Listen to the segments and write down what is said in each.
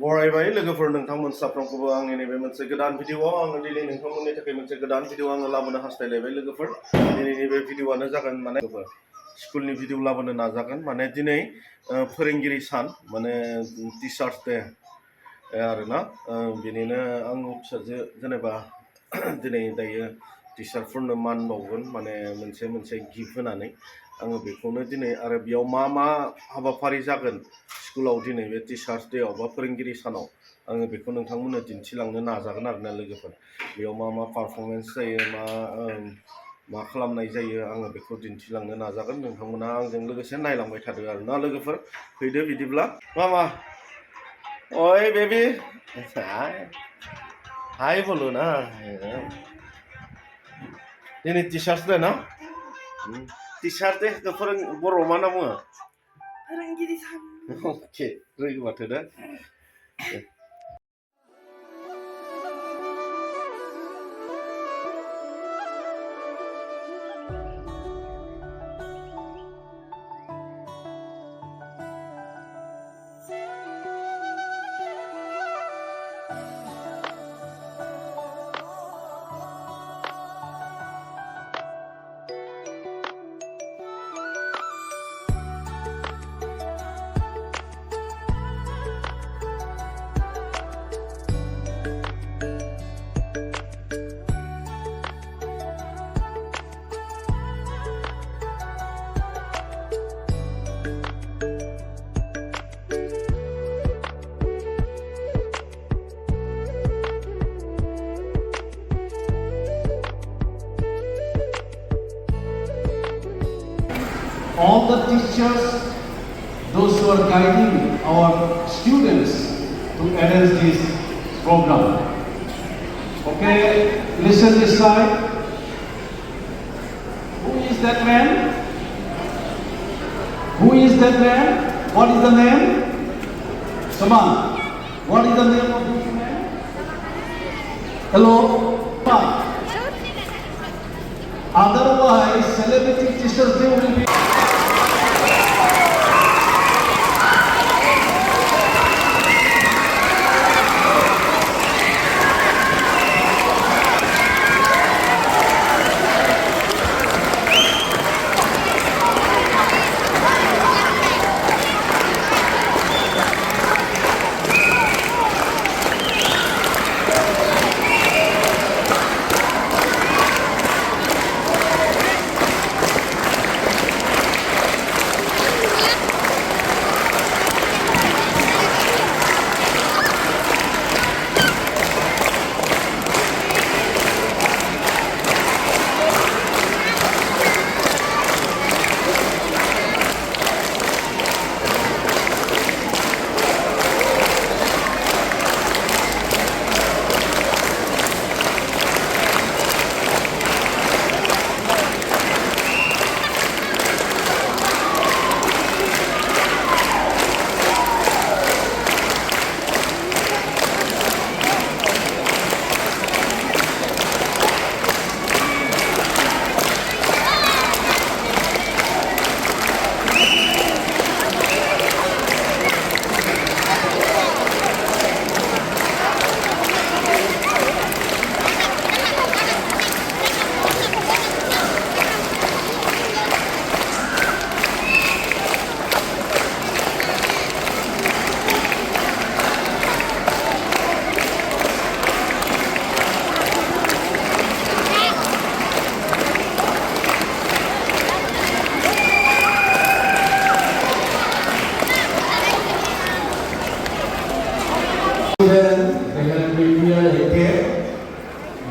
बरायबाय लोगोफोर नोंथांमोन साफ्रोमखौबो आंनि नैबे मोनसे गोदान भिडिअआव आङो दिनै नोंथांमोननि थाखाय मोनसे गोदान भिडिअ आङो लाबोनो हास्थायलायबाय लोगोफोर दिनैनि बे भिडिअआनो जागोन माने स्कुलनि भिडिअ लाबोनो नाजागोन माने दिनै फोरोंगिरि सान माने टिचार्स डे आरोना बेनिनो आं फिसाजो जेनेबा दिनै दायो टिचारफोरनो मान बावगोन माने मोनसे गिफ्ट होनानै आङो बेखौनो दिनै आरो बेयाव मा हाबाफारि जागोन स्कुलाव दिनै बे टिचार्स डेआव बा फोरोंगिरि सानाव आङो बेखौ नोंथांमोननो दिन्थिलांनो नाजागोन आरोना लोगोफोर बेयाव मा पारफरमेन्स जायो मा खालामनाय जायो आङो बेखौ दिन्थिलांनो नाजागोन नोंथांमोना आंजों लोगोसे नायलांबाय थादो आरोना लोगोफोर फैदो बिदिब्ला मामा ओइ बेबी हाय बोलो ना दिनै टिचार्स डे ना टिचार्स डे बर' मा होनना बुङो फोरोंगिरि सान अके रोङो माथो दा all the teachers, those who are guiding our students to arrange this program. Okay, listen this side. Who is that man? Who is that man? What is the name? Saman. What is the name of this man? Hello? Otherwise, celebrity teachers they will be.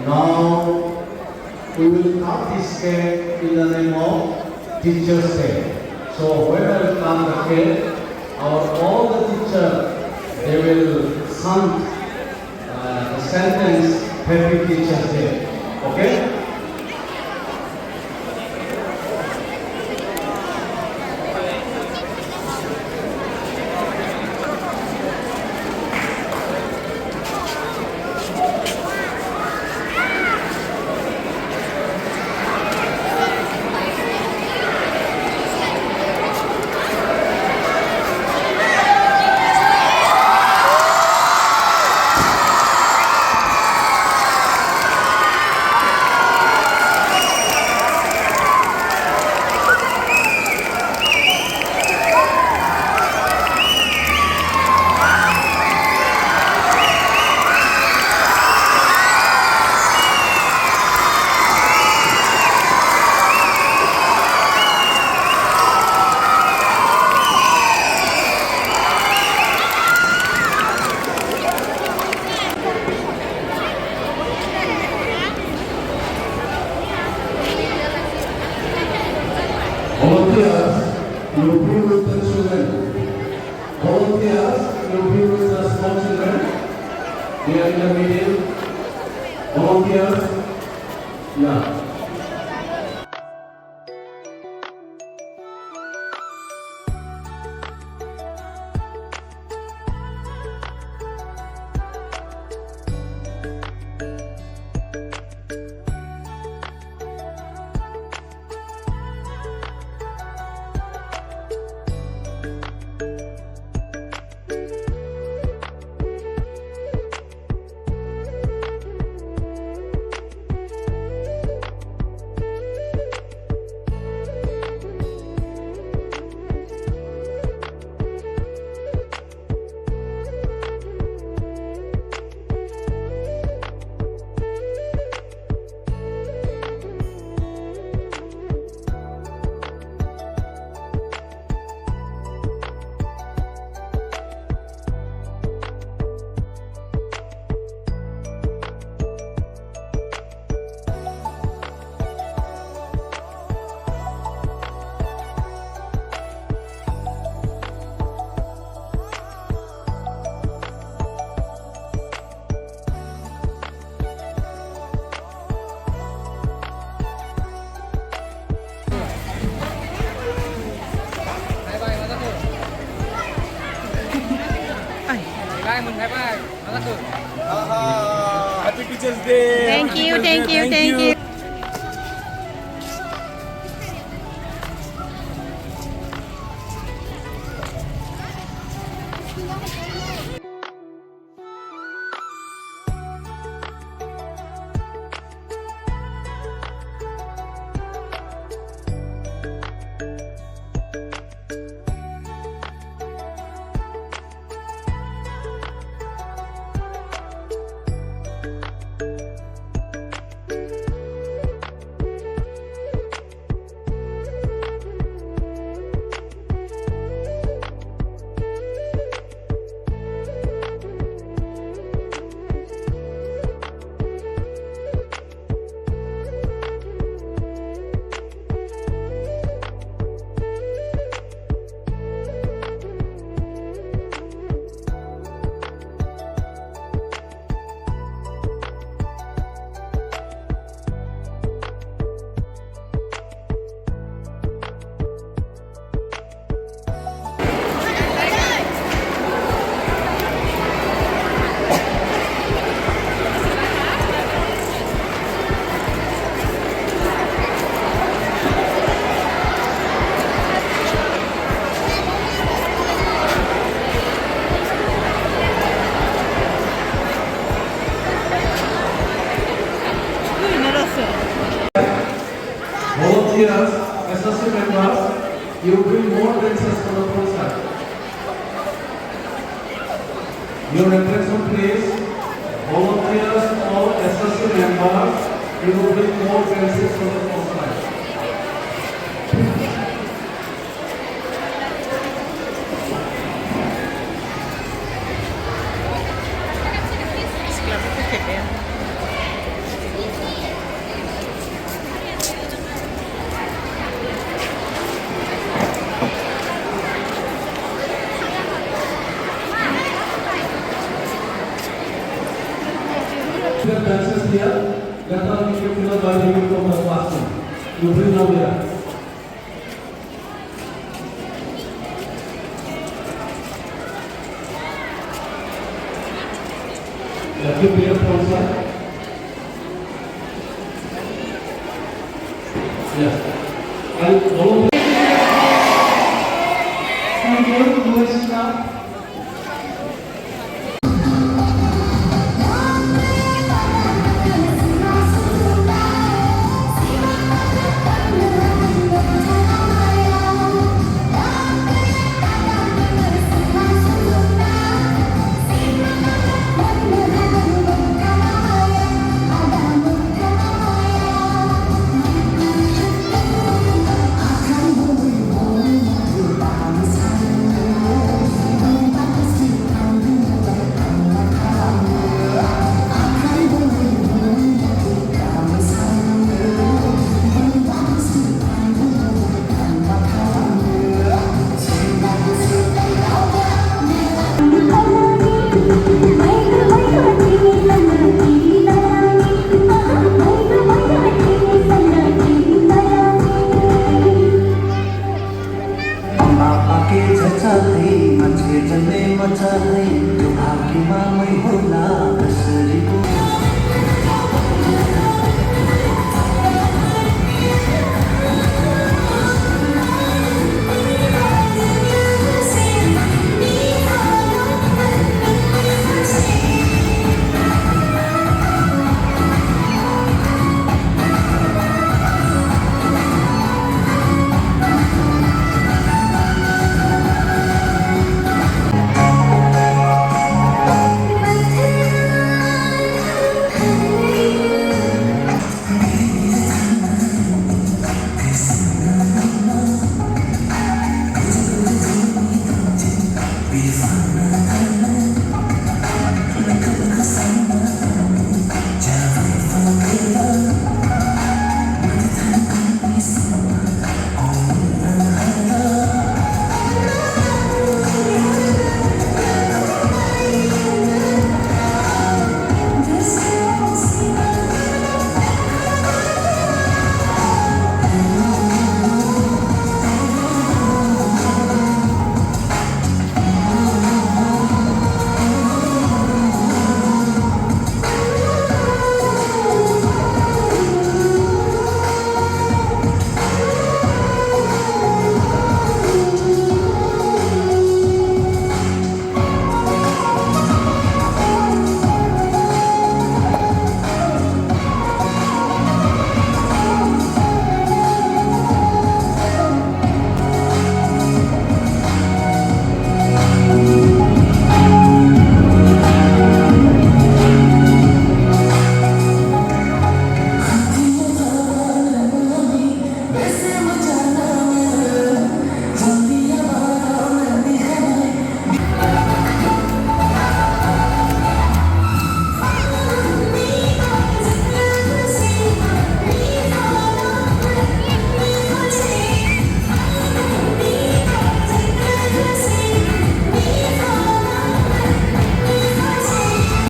Now we will cut this cake in the name of Teachers' Day. So when I will cut the cake, all the teachers they will chant the sentence Happy Teachers' Day. Okay? Here in the middle, volunteers. Yeah. Happy Teachers Day. Thank you, thank you, thank you. Volunteers, associate members, you bring more dancers for the concert. Your attention please. Volunteers or associate members, you will bring more dancers for the concert. Dancers here, let us be given by the from the classroom. You bring them here. Let you be a concert. Yes. And all